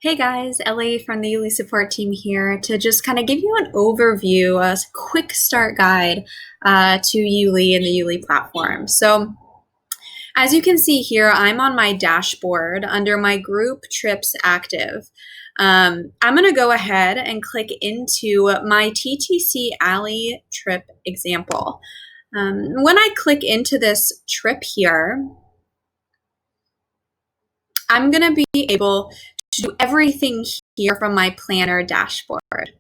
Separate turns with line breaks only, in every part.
Hey guys, Ellie from the YouLi support team here to just kind of give you an overview, a quick start guide to YouLi and the YouLi platform. So as you can see here, I'm on my dashboard under my group trips active. I'm going to go ahead and click into my TTC Alley trip example. When I click into this trip here, I'm going to be able to do everything here from my planner dashboard.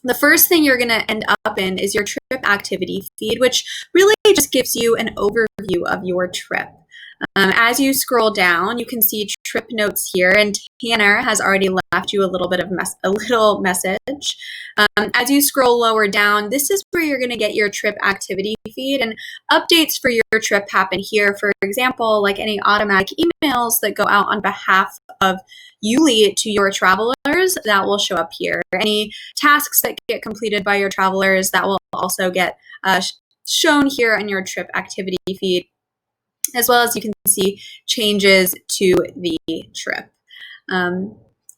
The first thing you're going to end up in is your trip activity feed, which really just gives you an overview of your trip. As you scroll down, you can see trip notes here, and Tanner has already left you a little bit of a little message. As you scroll lower down, this is where you're going to get your trip activity feed, and updates for your trip happen here. For example, like any automatic emails that go out on behalf of YouLi to your travelers, that will show up here. Any tasks that get completed by your travelers, that will also get shown here in your trip activity feed, as well as you can see changes to the trip.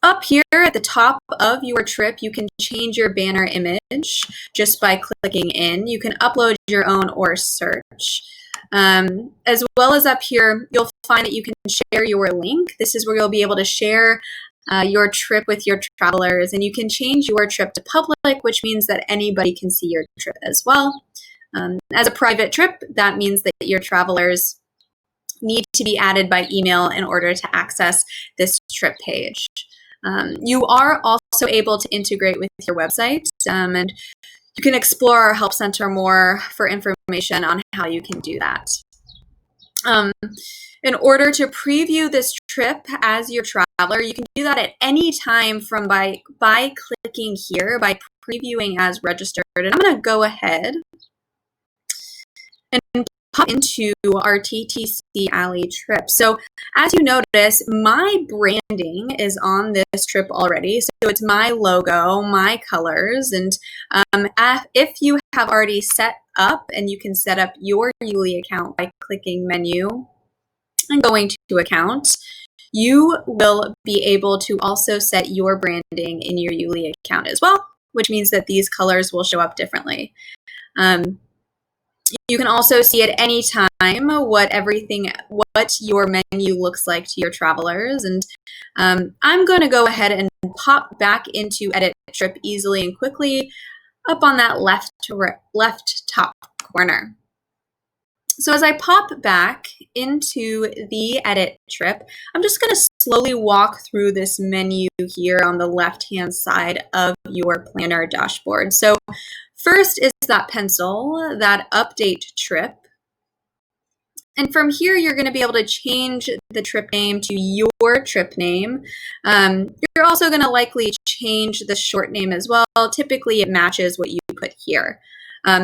Up here at the top of your trip, you can change your banner image just by clicking in. You can upload your own or search. As well as up here, you'll find that you can share your link. This is where you'll be able to share your trip with your travelers, and you can change your trip to public, which means that anybody can see your trip as well. As a private trip, that means that your travelers need to be added by email in order to access this trip page. You are also able to integrate with your website, and you can explore our Help Center more for information on how you can do that. In order to preview this trip as your traveler, you can do that at any time from by clicking here, by previewing as registered. And I'm going to go ahead and pop into our TTC Alley trip. So as you notice, my branding is on this trip already. So it's my logo, my colors, and if you have already set up, and you can set up your YouLi account by clicking menu and going to account, you will be able to also set your branding in your YouLi account as well, which means that these colors will show up differently. You can also see at any time what your menu looks like to your travelers. And I'm going to go ahead and pop back into Edit Trip easily and quickly up on that left top corner. So as I pop back into the Edit Trip, I'm just going to slowly walk through this menu here on the left-hand side of your planner dashboard. So first is that pencil, that update trip. And from here, you're going to be able to change the trip name to your trip name. You're also going to likely change the short name as well. Typically, it matches what you put here.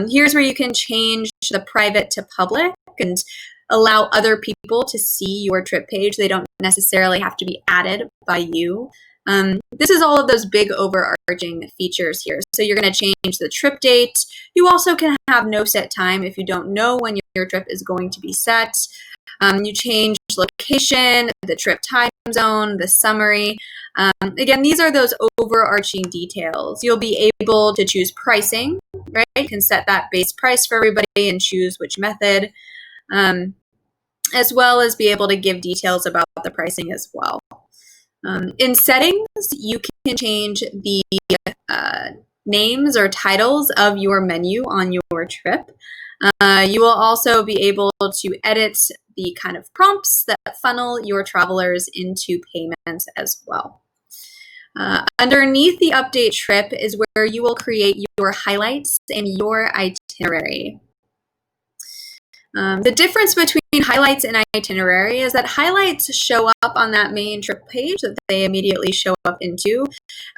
Here's where you can change the private to public and allow other people to see your trip page. They don't necessarily have to be added by you. This is all of those big overarching features here. So you're going to change the trip date. You also can have no set time if you don't know when your trip is going to be set. You change location, the trip time zone, the summary. Again, these are those overarching details. You'll be able to choose pricing, right? You can set that base price for everybody and choose which method, as well as be able to give details about the pricing as well. In settings, you can change the names or titles of your menu on your trip. You will also be able to edit the kind of prompts that funnel your travelers into payment as well. Underneath the update trip is where you will create your highlights and your itinerary. The difference between highlights and itinerary is that highlights show up on that main trip page that they immediately show up into,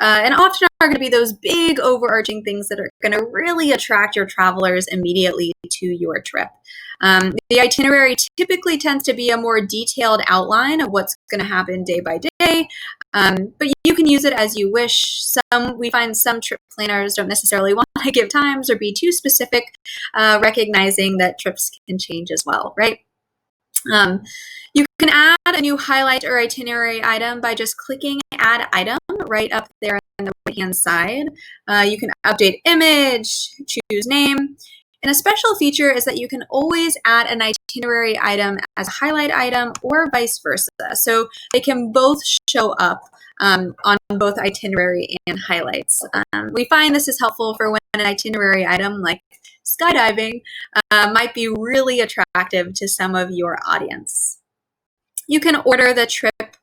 and often are going to be those big overarching things that are going to really attract your travelers immediately to your trip. The itinerary typically tends to be a more detailed outline of what's going to happen day by day, but you can use it as you wish. We find some trip planners don't necessarily want to give times or be too specific, recognizing that trips can change as well, right? Um, you can add a new highlight or itinerary item by just clicking Add Item right up there on the right-hand side. You can update image, choose name, and a special feature is that you can always add an itinerary item as a highlight item or vice versa. So they can both show up on both itinerary and highlights. We find this is helpful for when an itinerary item like skydiving might be really attractive to some of your audience. You can order the trip,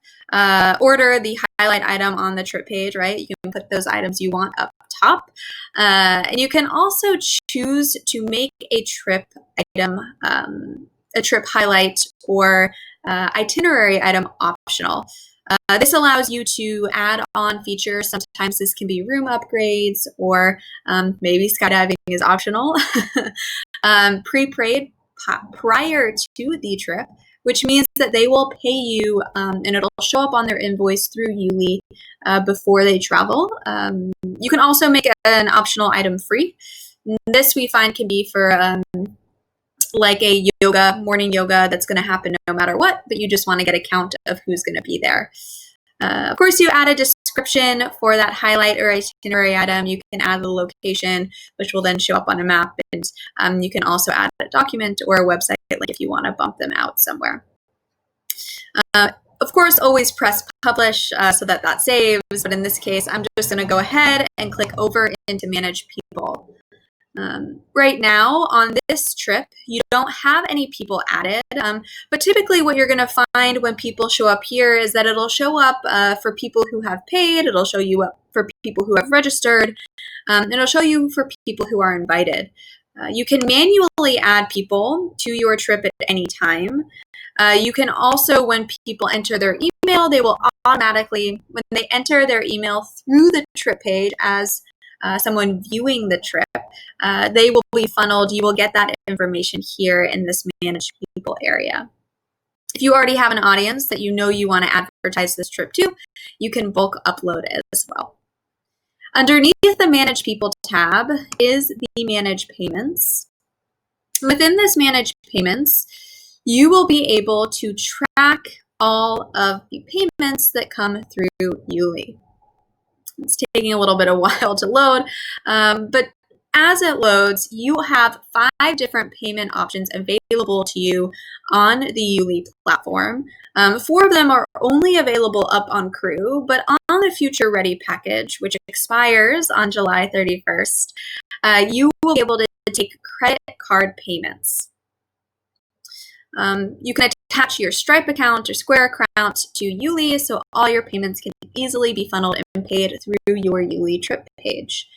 order the highlight item on the trip page, right? You can put those items you want up top. And you can also choose to make a trip item, a trip highlight or itinerary item optional. This allows you to add on features. Sometimes this can be room upgrades or maybe skydiving is optional. Prepaid prior to the trip, which means that they will pay you and it'll show up on their invoice through YouLi before they travel. You can also make an optional item free. This we find can be for like a morning yoga that's going to happen no matter what, but you just want to get a count of who's going to be there. Of course, you add a description for that highlight or itinerary item. You can add the location, which will then show up on a map. And you can also add a document or a website link if you want to bump them out somewhere. Of course, always press publish so that saves. But in this case, I'm just going to go ahead and click over into Manage People. Right now on this trip, you don't have any people added, but typically what you're going to find when people show up here is that it'll show up for people who have paid, it'll show you up for people who have registered, and it'll show you for people who are invited. You can manually add people to your trip at any time. You can also, when people enter their email, they will automatically, when they enter their email through the trip page as someone viewing the trip, they will be funneled. You will get that information here in this Manage People area. If you already have an audience that you know you want to advertise this trip to, you can bulk upload as well. Underneath the Manage People tab is the Manage Payments. Within this Manage Payments, you will be able to track all of the payments that come through YouLi. It's taking a little bit of a while to load, but as it loads, you have 5 different payment options available to you on the YouLi platform. 4 of them are only available up on Crew, but on the Future Ready package, which expires on July 31st, you will be able to take credit card payments. You can attach your Stripe account or Square account to YouLi, so all your payments can easily be funneled and paid through your YouLi trip page.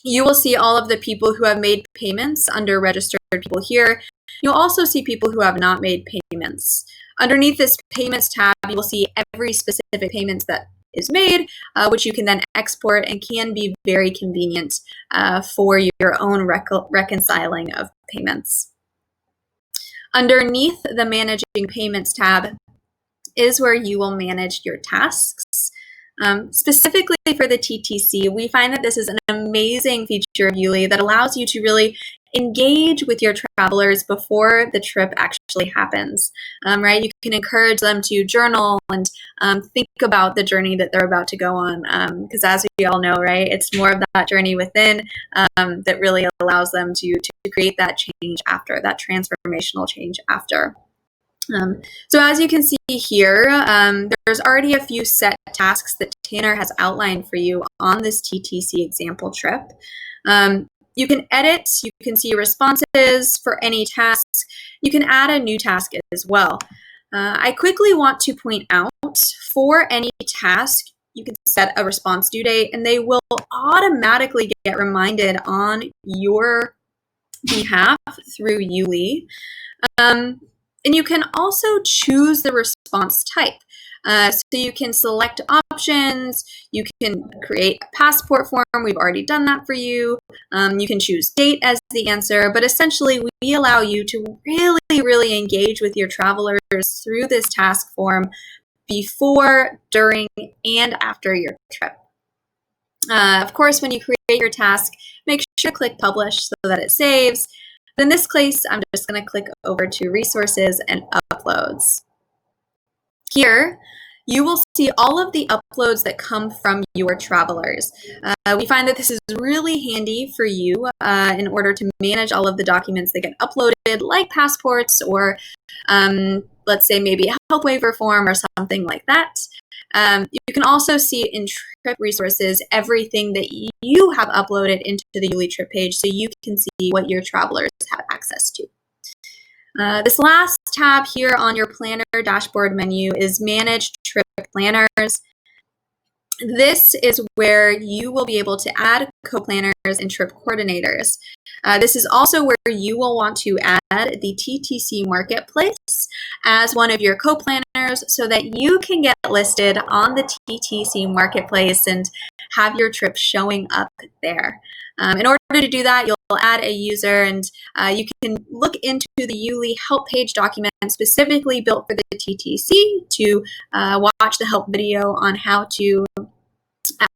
You will see all of the people who have made payments under registered people here. You'll also see people who have not made payments. Underneath this Payments tab, you will see every specific payments that is made, which you can then export and can be very convenient for your own reconciling of payments. Underneath the Managing Payments tab is where you will manage your tasks. Specifically for the TTC, we find that this is an amazing feature of YouLi that allows you to really engage with your travelers before the trip actually happens, right? You can encourage them to journal and think about the journey that they're about to go on, because as we all know, right, it's more of that journey within that really allows them to create that change after, that transformational change after. So as you can see here, there's already a few set tasks that Tanner has outlined for you on this TTC example trip. You can edit, you can see responses for any tasks. You can add a new task as well. I quickly want to point out for any task, you can set a response due date and they will automatically get reminded on your behalf through YouLi. And you can also choose the response type. So you can select options, you can create a passport form, we've already done that for you. You can choose date as the answer, but essentially we allow you to really engage with your travelers through this task form before, during, and after your trip. Of course, when you create your task, make sure to click publish so that it saves. In this case, I'm just going to click over to resources and uploads. Here, you will see all of the uploads that come from your travelers. We find that this is really handy for you in order to manage all of the documents that get uploaded, like passports or let's say maybe a health waiver form or something like that. You can also see in trip resources everything that you have uploaded into the YouLi trip page, so you can see what your travelers have access to. This last tab here on your planner dashboard menu is Manage Trip Planners. This is where you will be able to add co-planners and trip coordinators. This is also where you will want to add the TTC Marketplace as one of your co-planners so that you can get listed on the TTC Marketplace and have your trip showing up there. In order to do that, you'll add a user, and you can look into the YouLi help page document specifically built for the TTC to watch the help video on how to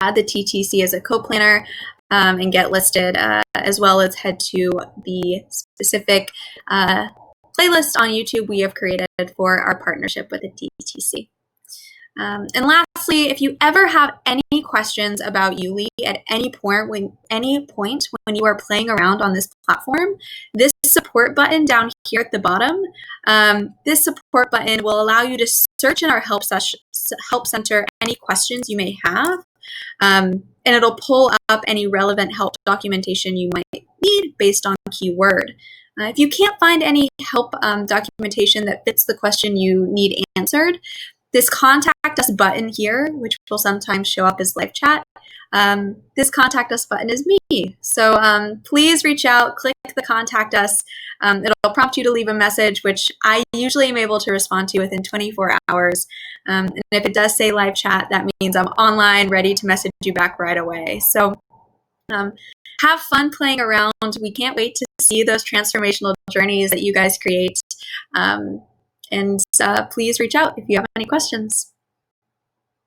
add the TTC as a co-planner and get listed, as well as head to the specific playlist on YouTube we have created for our partnership with the TTC. And lastly, if you ever have any questions about YouLi at any point when you are playing around on this platform, this support button down here at the bottom, this support button will allow you to search in our help center any questions you may have, and it'll pull up any relevant help documentation you might need based on keyword. If you can't find any help documentation that fits the question you need answered, this contact us button here, which will sometimes show up as live chat, this contact us button is me. So please reach out, click the contact us. It'll prompt you to leave a message, which I usually am able to respond to within 24 hours. And if it does say live chat, that means I'm online, ready to message you back right away. So have fun playing around. We can't wait to see those transformational journeys that you guys create. And please reach out if you have any questions.